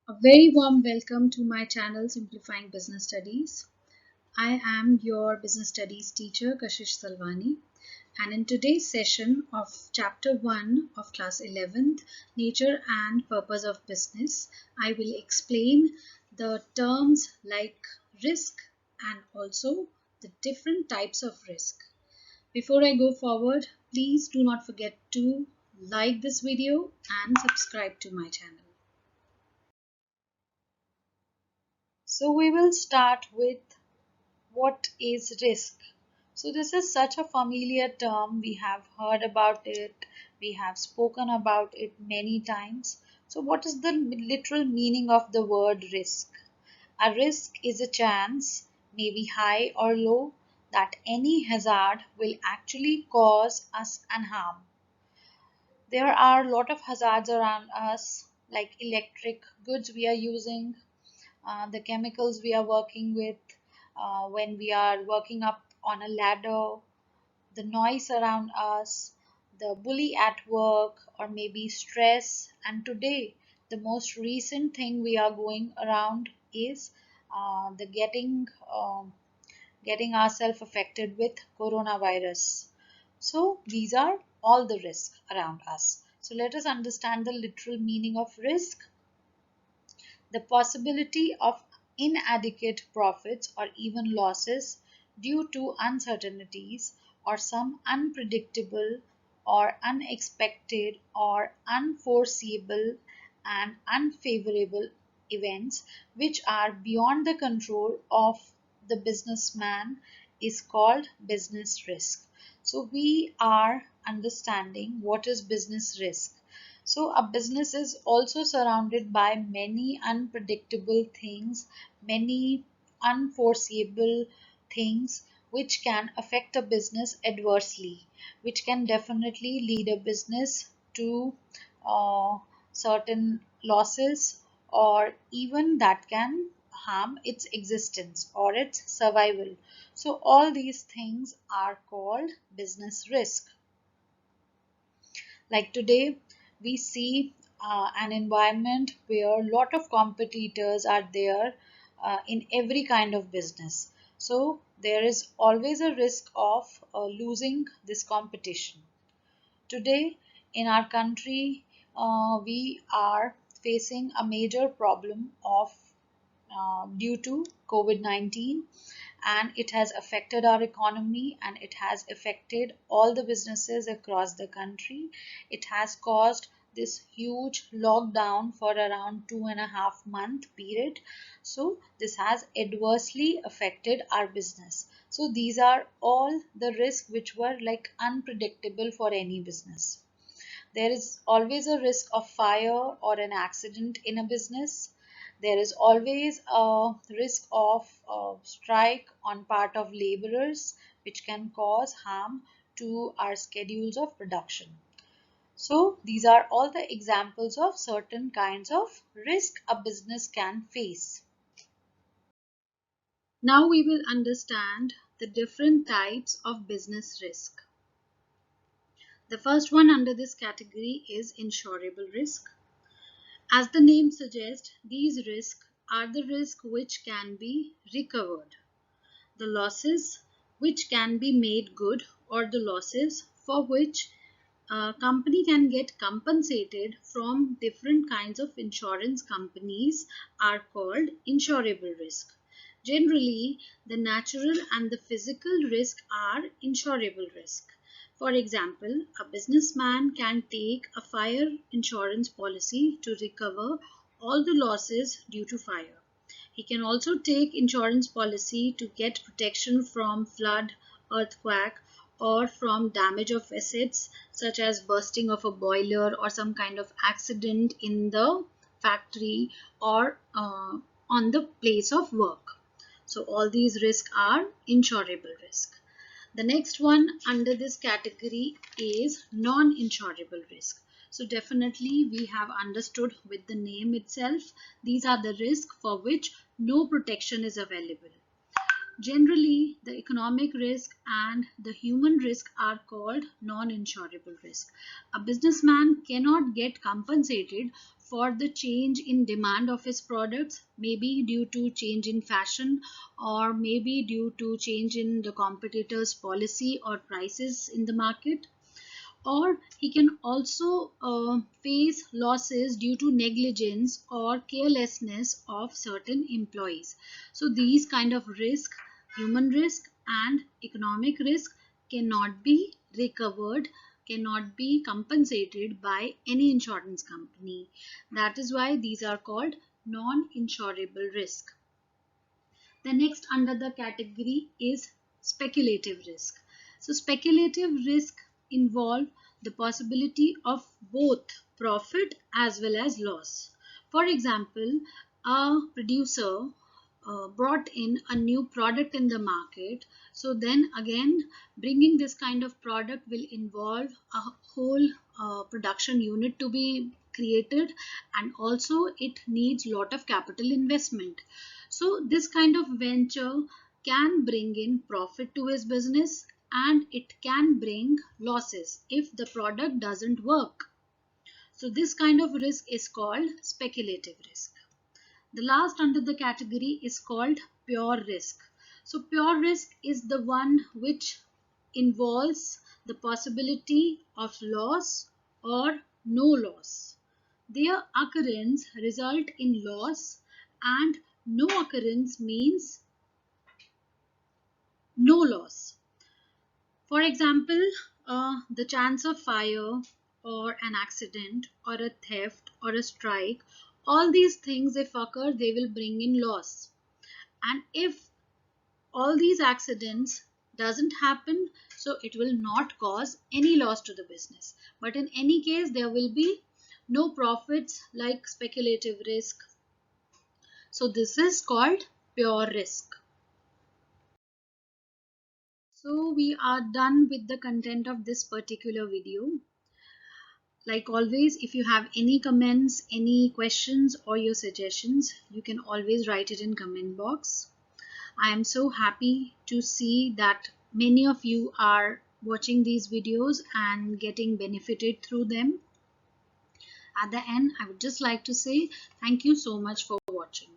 A very warm welcome to my channel Simplifying Business Studies. I am your business studies teacher Kashish Salwani, and in today's session of chapter 1 of class 11th, Nature and Purpose of Business, I will explain the terms like risk and also the different types of risk. Before I go forward, please do not forget to like this video and subscribe to my channel. So we will start with what is risk. So this is such a familiar term. We have heard about it. We have spoken about it many times. So what is the literal meaning of the word risk? A risk is a chance, maybe high or low, that any hazard will actually cause us an harm. There are a lot of hazards around us, like electric goods we are using, the chemicals we are working with, when we are working up on a ladder, the noise around us, the bully at work, or maybe stress. And today, the most recent thing we are going around is the getting ourselves affected with coronavirus. So these are all the risks around us. So let us understand the literal meaning of risk. The possibility of inadequate profits or even losses due to uncertainties or some unpredictable or unexpected or unforeseeable and unfavorable events which are beyond the control of the businessman is called business risk. So we are understanding what is business risk. So a business is also surrounded by many unpredictable things, many unforeseeable things which can affect a business adversely, which can definitely lead a business to certain losses, or even that can harm its existence or its survival. So all these things are called business risk. Like today, we see an environment where a lot of competitors are there in every kind of business. So there is always a risk of losing this competition. Today, in our country, we are facing a major problem of due to COVID-19, and it has affected our economy and it has affected all the businesses across the country. It has caused this huge lockdown for around 2.5 month period. So this has adversely affected our business. So these are all the risks which were like unpredictable for any business. There is always a risk of fire or an accident in a business. There is always a risk of strike on part of laborers, which can cause harm to our schedules of production. So these are all the examples of certain kinds of risk a business can face. Now we will understand the different types of business risk. The first one under this category is insurable risk. As the name suggests, these risks are the risks which can be recovered, the losses which can be made good, or the losses for which a company can get compensated from different kinds of insurance companies are called insurable risk. Generally, the natural and the physical risk are insurable risk. For example, a businessman can take a fire insurance policy to recover all the losses due to fire. He can also take insurance policy to get protection from flood, earthquake, or from damage of assets such as bursting of a boiler or some kind of accident in the factory or on the place of work. So all these risks are insurable risk. The next one under this category is non-insurable risk. So definitely we have understood with the name itself, these are the risks for which no protection is available. Generally, the economic risk and the human risk are called non-insurable risk. A businessman cannot get compensated for the change in demand of his products, maybe due to change in fashion, or maybe due to change in the competitor's policy or prices in the market, or he can also face losses due to negligence or carelessness of certain employees. So these kind of risk, human risk and economic risk, cannot be recovered, cannot be compensated by any insurance company. That is why these are called non-insurable risk. The next under the category is speculative risk. So speculative risk involve the possibility of both profit as well as loss. For example, a producer brought in a new product in the market. So then again, bringing this kind of product will involve a whole production unit to be created, and also it needs lot of capital investment. So this kind of venture can bring in profit to his business, and it can bring losses if the product doesn't work. So this kind of risk is called speculative risk. The last under the category is called pure risk. So pure risk is the one which involves the possibility of loss or no loss. Their occurrence result in loss, and no occurrence means no loss. For example, the chance of fire or an accident or a theft or a strike, all these things if occur, they will bring in loss. And if all these accidents doesn't happen, so it will not cause any loss to the business. But in any case, there will be no profits like speculative risk. So this is called pure risk. So we are done with the content of this particular video. Like always, if you have any comments, any questions or your suggestions, you can always write it in comment box. I am so happy to see that many of you are watching these videos and getting benefited through them. At the end, I would just like to say thank you so much for watching.